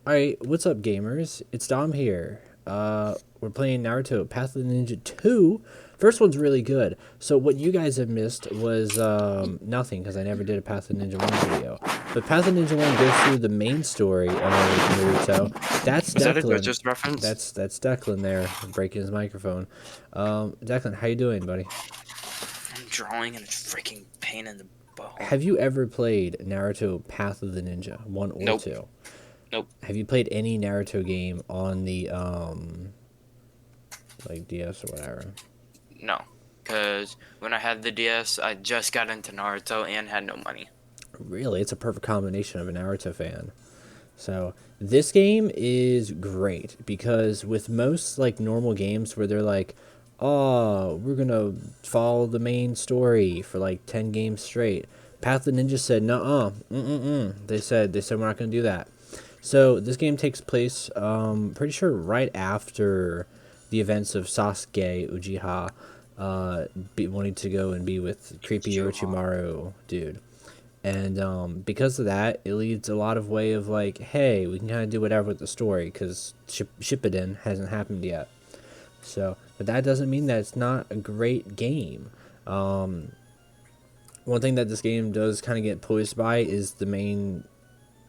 Alright, what's up gamers? It's Dom here. We're playing Naruto Path of the Ninja 2. First one's really good. So what you guys have missed was nothing, because I never did a Path of the Ninja 1 video. But Path of the Ninja 1 goes through the main story of Naruto. That's Is that a Declan. Dodgers reference? That's Declan there, breaking his microphone. Declan, how you doing, buddy? I'm drawing and it's freaking pain in the butthole. Have you ever played Naruto Path of the Ninja 1 or Nope. 2? Nope. Have you played any Naruto game on the like DS or whatever? No. Because when I had the DS, I just got into Naruto and had no money. Really, it's a perfect combination of a Naruto fan. So this game is great because with most like normal games where they're like, oh, we're gonna follow the main story for like 10 games straight. Path of the Ninja said, nuh-uh, They said we're not gonna do that. So this game takes place, pretty sure right after the events of Sasuke Uchiha, wanting to go and be with creepy Orochimaru dude. And because of that, it leads a lot of way of like, hey, we can kind of do whatever with the story because Shippuden hasn't happened yet. So, but that doesn't mean that it's not a great game. One thing that this game does kind of get poised by is the main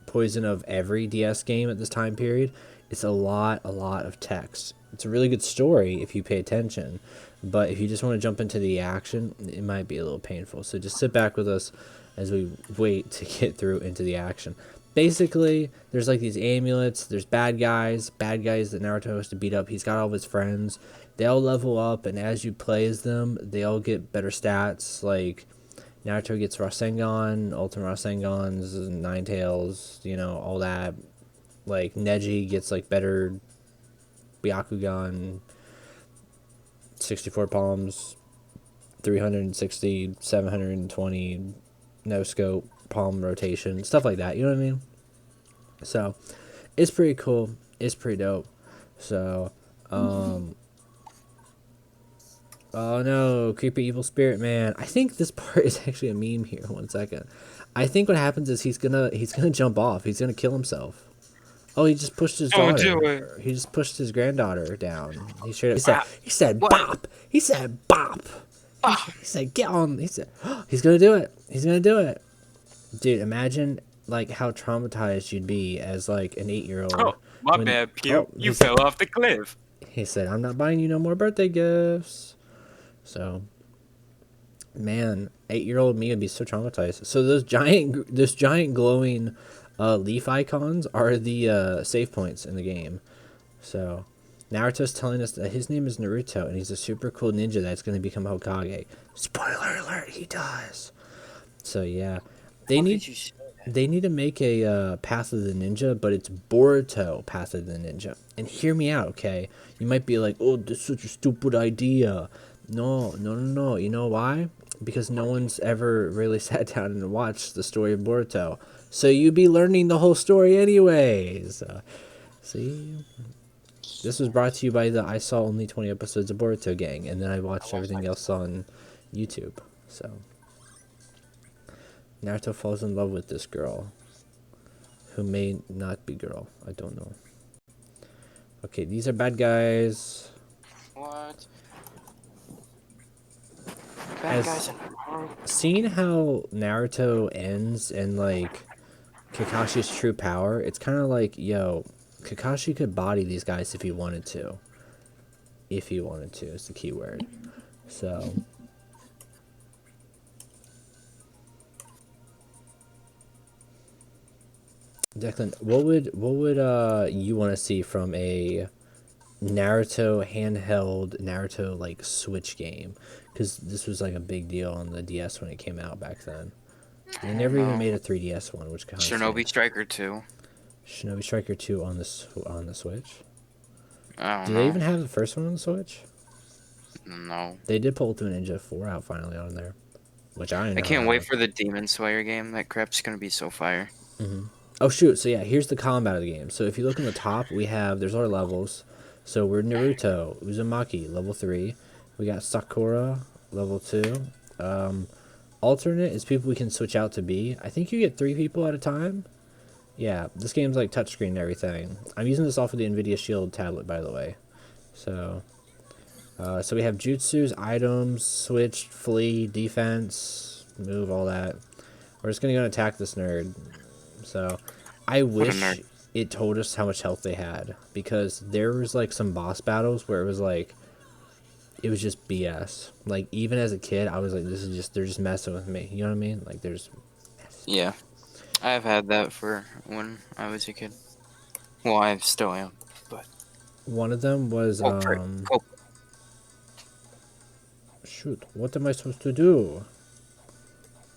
poison of every DS game at this time period. It's a lot of text. It's a really good story if you pay attention, but if you just want to jump into the action, it might be a little painful. So just sit back with us as we wait to get through into the action. Basically, there's like these amulets, there's bad guys that Naruto has to beat up. He's got all of his friends. They all level up, and as you play as them, they all get better stats. Like, Naruto gets Rasengan, Ultimate Rasengans, Nine Tails, you know, all that. Like, Neji gets, like, better Byakugan, 64 palms, 360, 720, no scope, palm rotation, stuff like that, you know what I mean? So, it's pretty cool. It's pretty dope. So, oh no, creepy evil spirit man. I think this part is actually a meme here. 1 second. I think what happens is he's gonna jump off. He's gonna kill himself. Oh, he just pushed his Don't daughter. do it. He just pushed his granddaughter down. He straight up he said What? bop. He said bop. He said get on. He said he's gonna do it. He's gonna do it. Dude, imagine like how traumatized you'd be as like an 8-year-old. Oh, my bad, Pew. Oh, you fell off the cliff. He said, I'm not buying you no more birthday gifts. So, man, 8-year-old me would be so traumatized. So those giant glowing leaf icons are the save points in the game. So Naruto's telling us that his name is Naruto and he's a super cool ninja that's going to become Hokage. Spoiler alert, he does. So yeah, they need to make a Path of the Ninja, but it's Boruto Path of the Ninja. And hear me out, okay? You might be like, oh, this is such a stupid idea. No. You know why? Because no one's ever really sat down and watched the story of Boruto. So you'd be learning the whole story anyways. See? This was brought to you by the I saw only 20 episodes of Boruto gang, and then I watched everything else on YouTube. So Naruto falls in love with this girl, who may not be girl. I don't know. Okay, these are bad guys. What? Bad guys in Seeing how Naruto ends and like Kakashi's true power, it's kind of like, yo, Kakashi could body these guys if he wanted to. If he wanted to, is the key word. So Declan, what would you want to see from a Naruto handheld Naruto like Switch game? Because this was like a big deal on the DS when it came out back then. They never even made a 3DS one, which kind of Shinobi Striker 2. Shinobi Striker 2 on the Switch. I don't Do know. they even have the first one on the Switch? No. They did pull Ultimate Ninja 4 out finally on there, which I can't wait for the Demon Slayer game. That crap's gonna be so fire. Oh shoot, so yeah, here's the combat of the game. So if you look in the top, there's our levels. So we're Naruto, Uzumaki, level 3. We got Sakura, level 2. Alternate is people we can switch out to be. I think you get 3 people at a time. Yeah, this game's like touchscreen and everything. I'm using this off of the NVIDIA Shield tablet, by the way. So, so we have jutsus, items, switch, flee, defense, move, all that. We're just gonna go and attack this nerd. So, I What a wish nerd. it told us how much health they had, because there was like some boss battles where it was like, it was just BS. Like, even as a kid, I was like, this is just, they're just messing with me. You know what I mean? Like, there's Yeah, I've had that for when I was a kid. Well, I still am, but one of them was oh, frick. Oh, shoot, what am I supposed to do?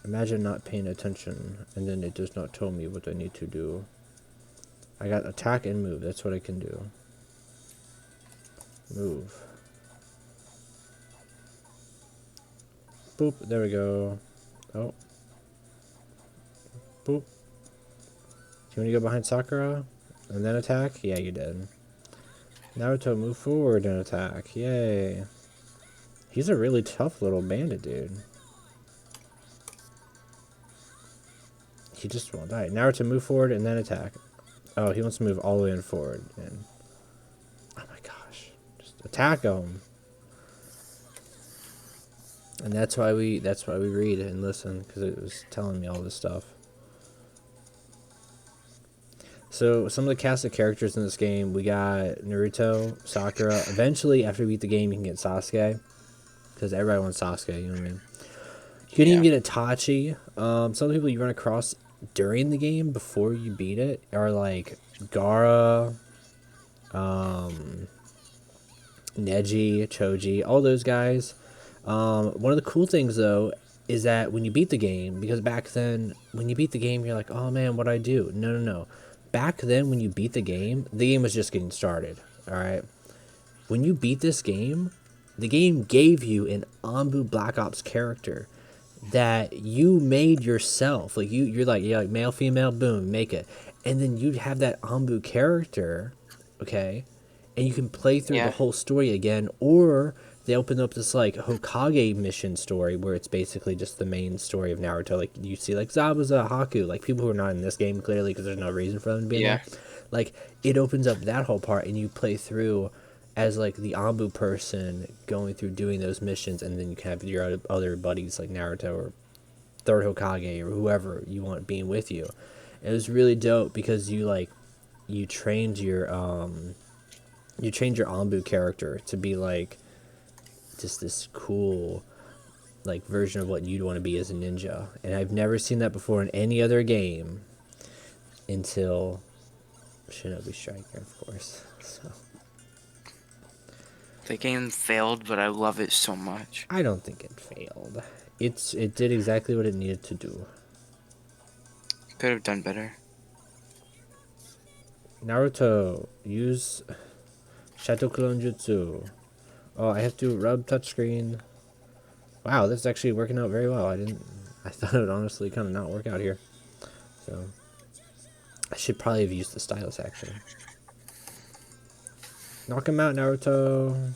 Imagine not paying attention, and then it does not tell me what I need to do. I got attack and move. That's what I can do. Move. Boop. There we go. Oh. Boop. Do you want to go behind Sakura? And then attack? Yeah, you did. Naruto, move forward and attack. Yay. He's a really tough little bandit, dude. He just won't die. Naruto, move forward and then attack. Oh, he wants to move all the way in forward. And oh my gosh. Just attack him. And that's why we read and listen, because it was telling me all this stuff. So some of the cast of characters in this game, we got Naruto, Sakura. Eventually, after we beat the game, you can get Sasuke, because everybody wants Sasuke. You know what I mean? You can even get Itachi. Some people you run across during the game before you beat it are like Gaara, Neji, Choji, all those guys. One of the cool things though is that when you beat the game, because back then when you beat the game, you're like, oh man, what'd I do? No, no, no. Back then when you beat the game was just getting started. All right. When you beat this game, the game gave you an Anbu Black Ops character that you made yourself. Like you're like male, female, boom, make it, and then you'd have that Anbu character, okay, and you can play through the yeah, whole story again, or they open up this like Hokage mission story where it's basically just the main story of Naruto. Like you see like Zabuza, Haku, like people who are not in this game clearly because there's no reason for them to be in yeah, there. Like it opens up that whole part and you play through as like the Anbu person going through doing those missions, and then you can have your other buddies like Naruto or third Hokage or whoever you want being with you. It was really dope because you trained your Anbu character to be like just this cool like version of what you'd want to be as a ninja. And I've never seen that before in any other game until Shinobi Striker, of course. So the game failed, but I love it so much. I don't think it failed. It did exactly what it needed to do. Could have done better. Naruto, use Shadow Clone Jutsu. Oh, I have to rub touchscreen. Wow, this is actually working out very well. I thought it would honestly kind of not work out here. So, I should probably have used the stylus actually. Knock him out, Naruto.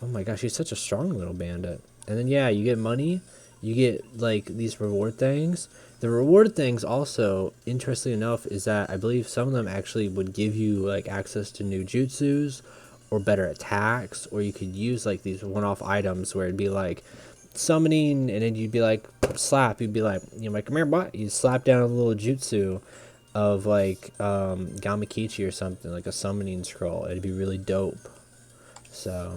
Oh my gosh, he's such a strong little bandit. And then, yeah, you get money. You get, like, these reward things. The reward things also, interestingly enough, is that I believe some of them actually would give you, like, access to new jutsus or better attacks. Or you could use, like, these one-off items where it'd be, like, summoning, and then you'd be, like, slap. You'd be like, you know, like, come here, boy. You'd slap down a little jutsu of, like, Gamakichi or something, like a summoning scroll. It'd be really dope. So,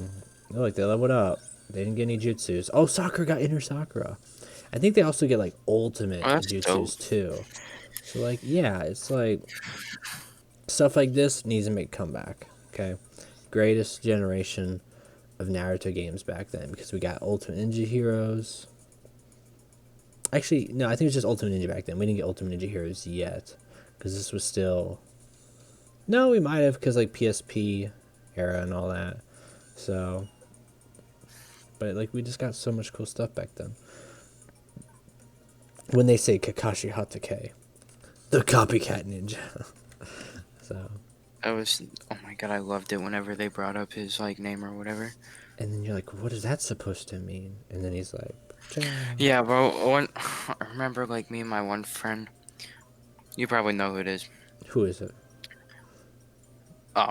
oh, like, they leveled up. They didn't get any jutsus. Oh, Sakura got inner Sakura. I think they also get, like, ultimate Oh, that's dope. jutsus, too. So, like, yeah, it's like, stuff like this needs to make a comeback, okay? Greatest generation of Naruto games back then, because we got Ultimate Ninja Heroes. Actually, no, I think it was just Ultimate Ninja back then. We didn't get Ultimate Ninja Heroes yet, because this was still... No, we might have, because, like, PSP era and all that. So... But, like, we just got so much cool stuff back then. When they say Kakashi Hatake, the copycat ninja. So... I was, oh my god, I loved it whenever they brought up his, like, name or whatever. And then you're like, what is that supposed to mean? And then he's like, Yeah, bro, I remember, like, me and my one friend, You probably know who it is. Who is it? Oh.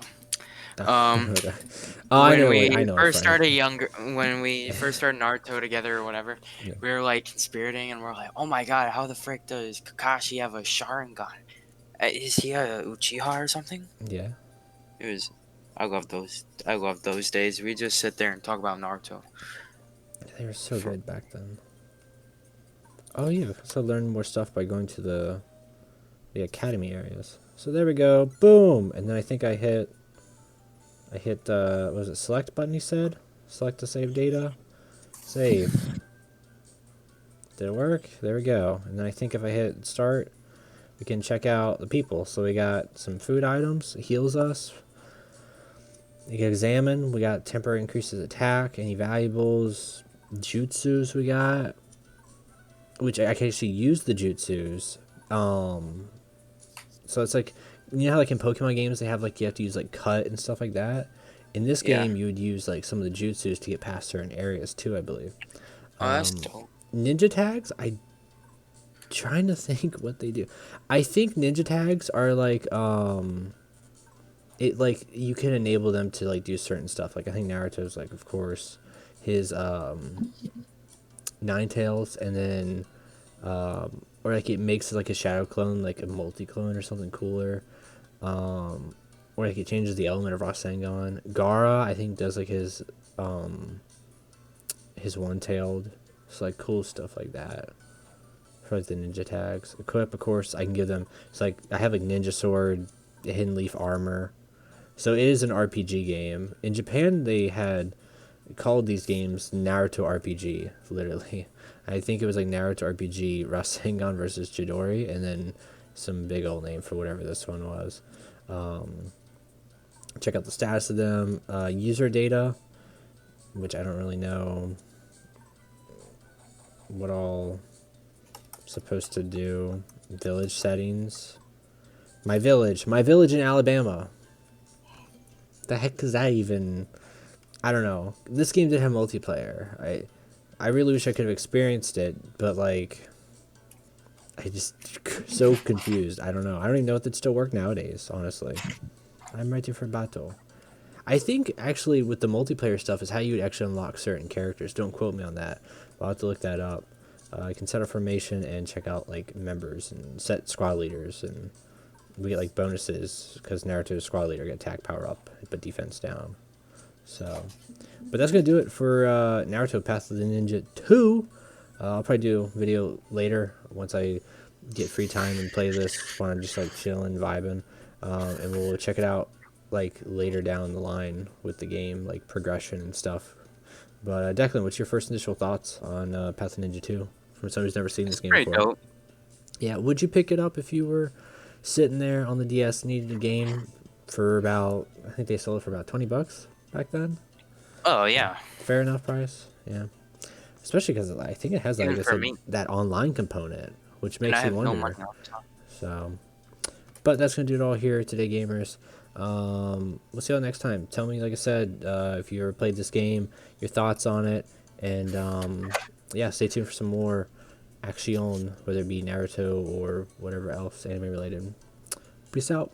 Oh, Um, okay. Oh, when I we know a first friend. started when we first started Naruto together or whatever, Yeah. we were like conspirating and we're like, oh my god, how the frick does Kakashi have a Sharingan? Is he a Uchiha or something? Yeah. It was. I love those. I love those days. We just sit there and talk about Naruto. They were so For good back then. Oh yeah, so learn more stuff by going to the academy areas. So there we go. Boom. And then I think I hit what was it, select button he said? Select to save data. Save. Did it work? There we go. And then I think if I hit start, we can check out the people. So we got some food items, it heals us. You can examine, we got temporary increases attack, any valuables, jutsus we got, which I can actually use the jutsus. So it's like, you know how like in Pokemon games they have like you have to use like cut and stuff like that. In this yeah. game, you would use like some of the jutsus to get past certain areas too, I believe. Oh, that's dope. Ninja tags, I trying to think what they do. I think ninja tags are like it like you can enable them to like do certain stuff. Like I think Naruto's like of course his nine tails, and then or like it makes like a shadow clone, like a multi clone or something cooler. Or like it changes the element of Rasengan. Gara I think does like his one tailed. It's like cool stuff like that. For like the ninja tags. Equip, of course, I can give them. It's like I have like ninja sword, hidden leaf armor. So it is an RPG game. In Japan, they had called these games Naruto RPG, literally. I think it was like Naruto RPG Rasengan versus Chidori, and then some big old name for whatever this one was. Check out the status of them. User data, which I don't really know what all I'm supposed to do. Village settings. My village in Alabama. The heck is that even? I don't know. This game did have multiplayer. I really wish I could have experienced it, but like I just so confused. I don't know. I don't even know if it still work nowadays, honestly. I'm ready for battle. I think actually with the multiplayer stuff is how you would actually unlock certain characters. Don't quote me on that. I'll have to look that up. I can set a formation and check out like members and set squad leaders, and we get like bonuses because Naruto's squad leader get attack power up but defense down. So, but that's gonna do it for Naruto Path of the Ninja 2. I'll probably do a video later once I get free time and play this when I'm just like chilling, vibing, and we'll check it out like later down the line with the game, like progression and stuff. But Declan, what's your first initial thoughts on Path of Ninja 2 from someone who's never seen this game Pretty before? dope. Yeah, would you pick it up if you were sitting there on the DS, needed a game for about, I think they sold it for about $20 back then? Oh yeah. Fair enough price, yeah. Especially because I think it has, like Even I for said, me, that online component, which and I makes you have no money wonder. all the time. So, but that's gonna do it all here today, gamers. We'll see you all next time. Tell me, like I said, if you ever played this game, your thoughts on it, and yeah, stay tuned for some more action, whether it be Naruto or whatever else anime related. Peace out.